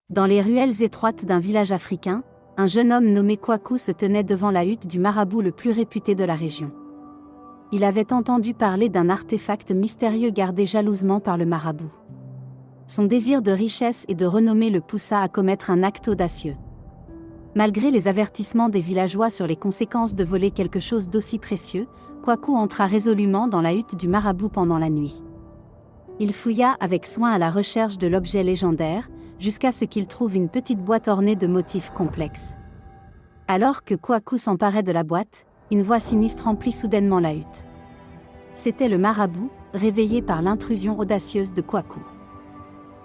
Dans les ruelles étroites d'un village africain, un jeune homme nommé Kwaku se tenait devant la hutte du marabout le plus réputé de la région. Il avait entendu parler d'un artefact mystérieux gardé jalousement par le marabout. Son désir de richesse et de renommée le poussa à commettre un acte audacieux. Malgré les avertissements des villageois sur les conséquences de voler quelque chose d'aussi précieux, Kwaku entra résolument dans la hutte du marabout pendant la nuit. Il fouilla avec soin à la recherche de l'objet légendaire, jusqu'à ce qu'il trouve une petite boîte ornée de motifs complexes. Alors que Kwaku s'emparait de la boîte, une voix sinistre remplit soudainement la hutte. C'était le marabout, réveillé par l'intrusion audacieuse de Kwaku.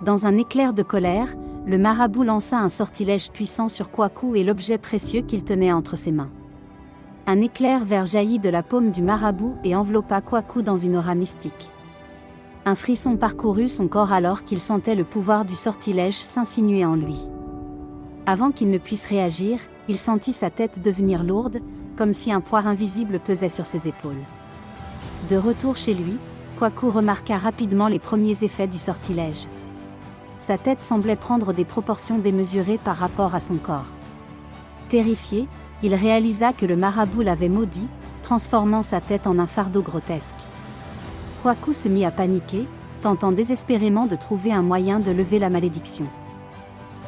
Dans un éclair de colère, le marabout lança un sortilège puissant sur Kwaku et l'objet précieux qu'il tenait entre ses mains. Un éclair vert jaillit de la paume du marabout et enveloppa Kwaku dans une aura mystique. Un frisson parcourut son corps alors qu'il sentait le pouvoir du sortilège s'insinuer en lui. Avant qu'il ne puisse réagir, il sentit sa tête devenir lourde, comme si un poids invisible pesait sur ses épaules. De retour chez lui, Kwaku remarqua rapidement les premiers effets du sortilège. Sa tête semblait prendre des proportions démesurées par rapport à son corps. Terrifié, il réalisa que le marabout l'avait maudit, transformant sa tête en un fardeau grotesque. Kwaku se mit à paniquer, tentant désespérément de trouver un moyen de lever la malédiction.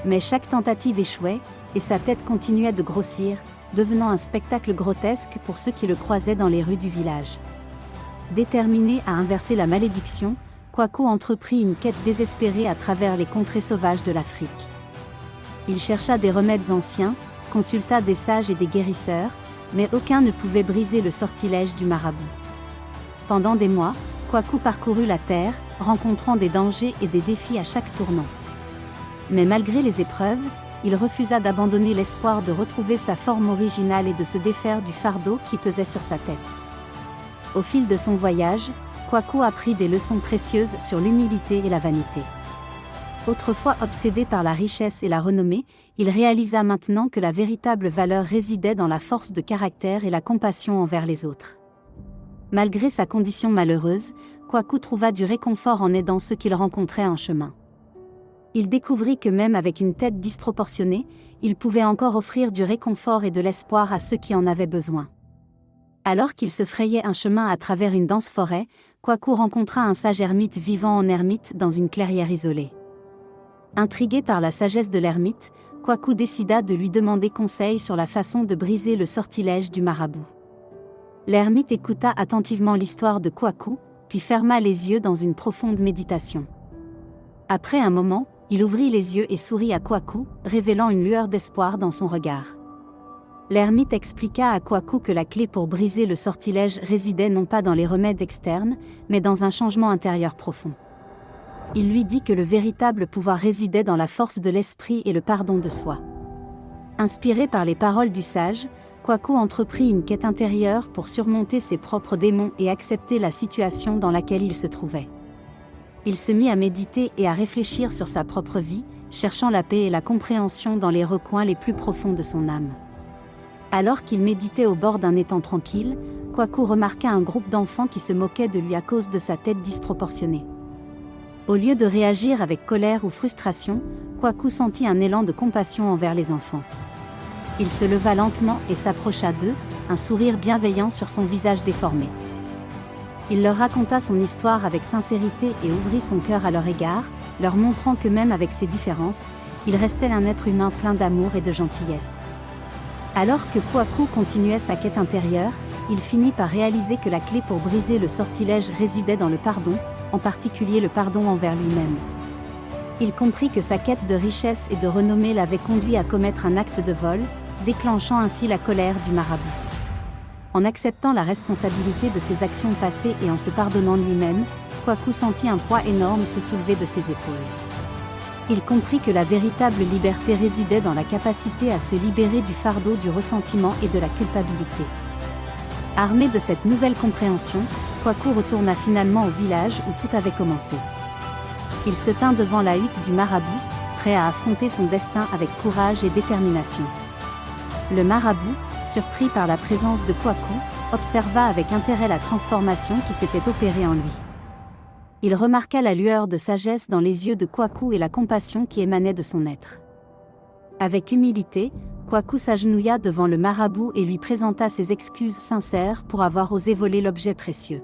Mais chaque tentative échouait, et sa tête continuait de grossir, devenant un spectacle grotesque pour ceux qui le croisaient dans les rues du village. Déterminé à inverser la malédiction, Kwaku entreprit une quête désespérée à travers les contrées sauvages de l'Afrique. Il chercha des remèdes anciens, consulta des sages et des guérisseurs, mais aucun ne pouvait briser le sortilège du marabout. Pendant des mois, Kwaku parcourut la terre, rencontrant des dangers et des défis à chaque tournant. Mais malgré les épreuves, il refusa d'abandonner l'espoir de retrouver sa forme originale et de se défaire du fardeau qui pesait sur sa tête. Au fil de son voyage, Kwaku apprit des leçons précieuses sur l'humilité et la vanité. Autrefois obsédé par la richesse et la renommée, il réalisa maintenant que la véritable valeur résidait dans la force de caractère et la compassion envers les autres. Malgré sa condition malheureuse, Kwaku trouva du réconfort en aidant ceux qu'il rencontrait en chemin. Il découvrit que même avec une tête disproportionnée, il pouvait encore offrir du réconfort et de l'espoir à ceux qui en avaient besoin. Alors qu'il se frayait un chemin à travers une dense forêt, Kwaku rencontra un sage ermite vivant en ermite dans une clairière isolée. Intrigué par la sagesse de l'ermite, Kwaku décida de lui demander conseil sur la façon de briser le sortilège du marabout. L'ermite écouta attentivement l'histoire de Kwaku, puis ferma les yeux dans une profonde méditation. Après un moment, il ouvrit les yeux et sourit à Kwaku, révélant une lueur d'espoir dans son regard. L'ermite expliqua à Kwaku que la clé pour briser le sortilège résidait non pas dans les remèdes externes, mais dans un changement intérieur profond. Il lui dit que le véritable pouvoir résidait dans la force de l'esprit et le pardon de soi. Inspiré par les paroles du sage, Kwaku entreprit une quête intérieure pour surmonter ses propres démons et accepter la situation dans laquelle il se trouvait. Il se mit à méditer et à réfléchir sur sa propre vie, cherchant la paix et la compréhension dans les recoins les plus profonds de son âme. Alors qu'il méditait au bord d'un étang tranquille, Kwaku remarqua un groupe d'enfants qui se moquaient de lui à cause de sa tête disproportionnée. Au lieu de réagir avec colère ou frustration, Kwaku sentit un élan de compassion envers les enfants. Il se leva lentement et s'approcha d'eux, un sourire bienveillant sur son visage déformé. Il leur raconta son histoire avec sincérité et ouvrit son cœur à leur égard, leur montrant que même avec ses différences, il restait un être humain plein d'amour et de gentillesse. Alors que Kwaku continuait sa quête intérieure, il finit par réaliser que la clé pour briser le sortilège résidait dans le pardon, en particulier le pardon envers lui-même. Il comprit que sa quête de richesse et de renommée l'avait conduit à commettre un acte de vol, déclenchant ainsi la colère du marabout. En acceptant la responsabilité de ses actions passées et en se pardonnant lui-même, Kwaku sentit un poids énorme se soulever de ses épaules. Il comprit que la véritable liberté résidait dans la capacité à se libérer du fardeau du ressentiment et de la culpabilité. Armé de cette nouvelle compréhension, Kwaku retourna finalement au village où tout avait commencé. Il se tint devant la hutte du marabout, prêt à affronter son destin avec courage et détermination. Le marabout, surpris par la présence de Kwaku, observa avec intérêt la transformation qui s'était opérée en lui. Il remarqua la lueur de sagesse dans les yeux de Kwaku et la compassion qui émanait de son être. Avec humilité, Kwaku s'agenouilla devant le marabout et lui présenta ses excuses sincères pour avoir osé voler l'objet précieux.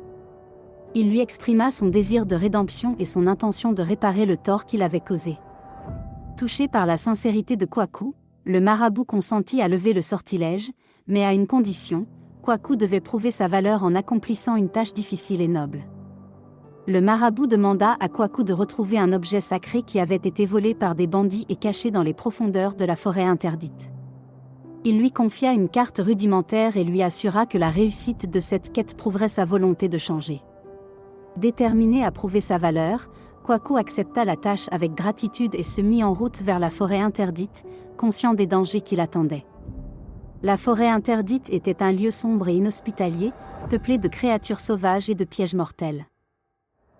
Il lui exprima son désir de rédemption et son intention de réparer le tort qu'il avait causé. Touché par la sincérité de Kwaku, le marabout consentit à lever le sortilège, mais à une condition: Kwaku devait prouver sa valeur en accomplissant une tâche difficile et noble. Le marabout demanda à Kwaku de retrouver un objet sacré qui avait été volé par des bandits et caché dans les profondeurs de la forêt interdite. Il lui confia une carte rudimentaire et lui assura que la réussite de cette quête prouverait sa volonté de changer. Déterminé à prouver sa valeur, Kwaku accepta la tâche avec gratitude et se mit en route vers la forêt interdite, conscient des dangers qui l'attendaient. La forêt interdite était un lieu sombre et inhospitalier, peuplé de créatures sauvages et de pièges mortels.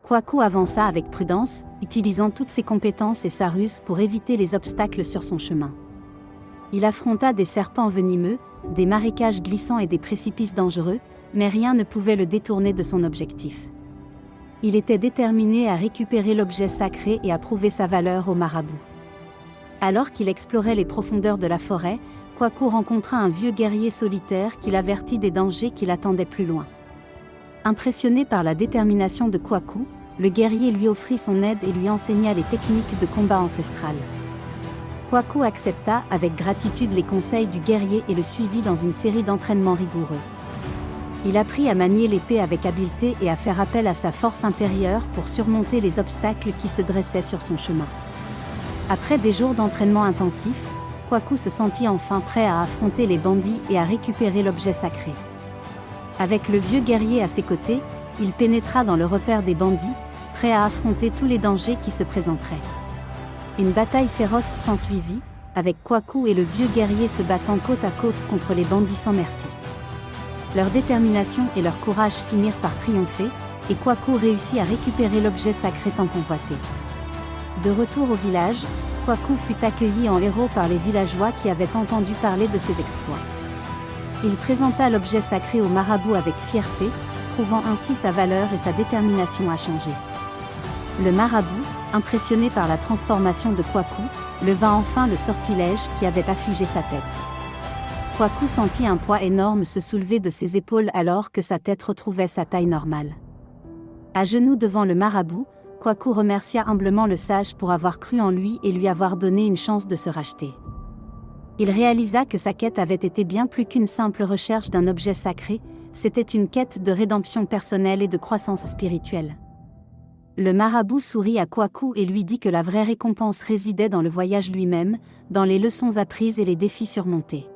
Kwaku avança avec prudence, utilisant toutes ses compétences et sa ruse pour éviter les obstacles sur son chemin. Il affronta des serpents venimeux, des marécages glissants et des précipices dangereux, mais rien ne pouvait le détourner de son objectif. Il était déterminé à récupérer l'objet sacré et à prouver sa valeur au marabout. Alors qu'il explorait les profondeurs de la forêt, Kwaku rencontra un vieux guerrier solitaire qui l'avertit des dangers qui l'attendaient plus loin. Impressionné par la détermination de Kwaku, le guerrier lui offrit son aide et lui enseigna les techniques de combat ancestrales. Kwaku accepta avec gratitude les conseils du guerrier et le suivit dans une série d'entraînements rigoureux. Il apprit à manier l'épée avec habileté et à faire appel à sa force intérieure pour surmonter les obstacles qui se dressaient sur son chemin. Après des jours d'entraînement intensif, Kwaku se sentit enfin prêt à affronter les bandits et à récupérer l'objet sacré. Avec le vieux guerrier à ses côtés, il pénétra dans le repère des bandits, prêt à affronter tous les dangers qui se présenteraient. Une bataille féroce s'ensuivit, avec Kwaku et le vieux guerrier se battant côte à côte contre les bandits sans merci. Leur détermination et leur courage finirent par triompher, et Kwaku réussit à récupérer l'objet sacré tant convoité. De retour au village, Kwaku fut accueilli en héros par les villageois qui avaient entendu parler de ses exploits. Il présenta l'objet sacré au marabout avec fierté, prouvant ainsi sa valeur et sa détermination à changer. Le marabout, impressionné par la transformation de Kwaku, leva enfin le sortilège qui avait affligé sa tête. Kwaku sentit un poids énorme se soulever de ses épaules alors que sa tête retrouvait sa taille normale. À genoux devant le marabout, Kwaku remercia humblement le sage pour avoir cru en lui et lui avoir donné une chance de se racheter. Il réalisa que sa quête avait été bien plus qu'une simple recherche d'un objet sacré, c'était une quête de rédemption personnelle et de croissance spirituelle. Le marabout sourit à Kwaku et lui dit que la vraie récompense résidait dans le voyage lui-même, dans les leçons apprises et les défis surmontés.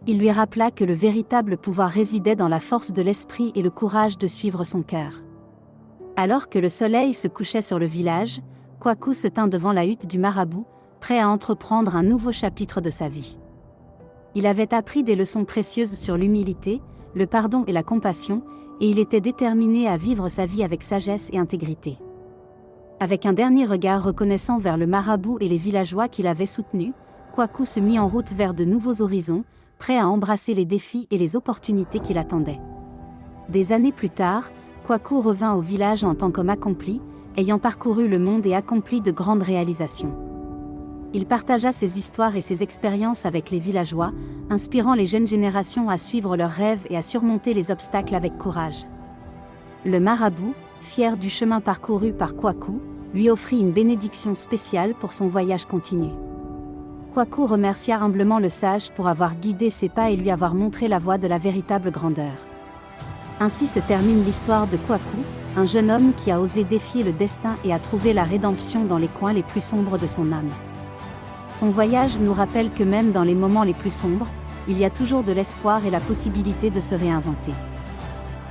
Il lui rappela que le véritable pouvoir résidait dans la force de l'esprit et le courage de suivre son cœur. Alors que le soleil se couchait sur le village, Kwaku se tint devant la hutte du marabout, prêt à entreprendre un nouveau chapitre de sa vie. Il avait appris des leçons précieuses sur l'humilité, le pardon et la compassion, et il était déterminé à vivre sa vie avec sagesse et intégrité. Avec un dernier regard reconnaissant vers le marabout et les villageois qui l'avaient soutenu, Kwaku se mit en route vers de nouveaux horizons, prêt à embrasser les défis et les opportunités qui l'attendaient. Des années plus tard, Kwaku revint au village en tant qu'homme accompli, ayant parcouru le monde et accompli de grandes réalisations. Il partagea ses histoires et ses expériences avec les villageois, inspirant les jeunes générations à suivre leurs rêves et à surmonter les obstacles avec courage. Le marabout, fier du chemin parcouru par Kwaku, lui offrit une bénédiction spéciale pour son voyage continu. Kwaku remercia humblement le sage pour avoir guidé ses pas et lui avoir montré la voie de la véritable grandeur. Ainsi se termine l'histoire de Kwaku, un jeune homme qui a osé défier le destin et a trouvé la rédemption dans les coins les plus sombres de son âme. Son voyage nous rappelle que même dans les moments les plus sombres, il y a toujours de l'espoir et la possibilité de se réinventer.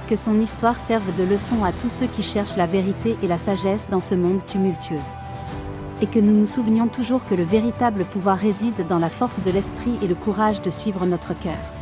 Que son histoire serve de leçon à tous ceux qui cherchent la vérité et la sagesse dans ce monde tumultueux. Et que nous nous souvenions toujours que le véritable pouvoir réside dans la force de l'esprit et le courage de suivre notre cœur.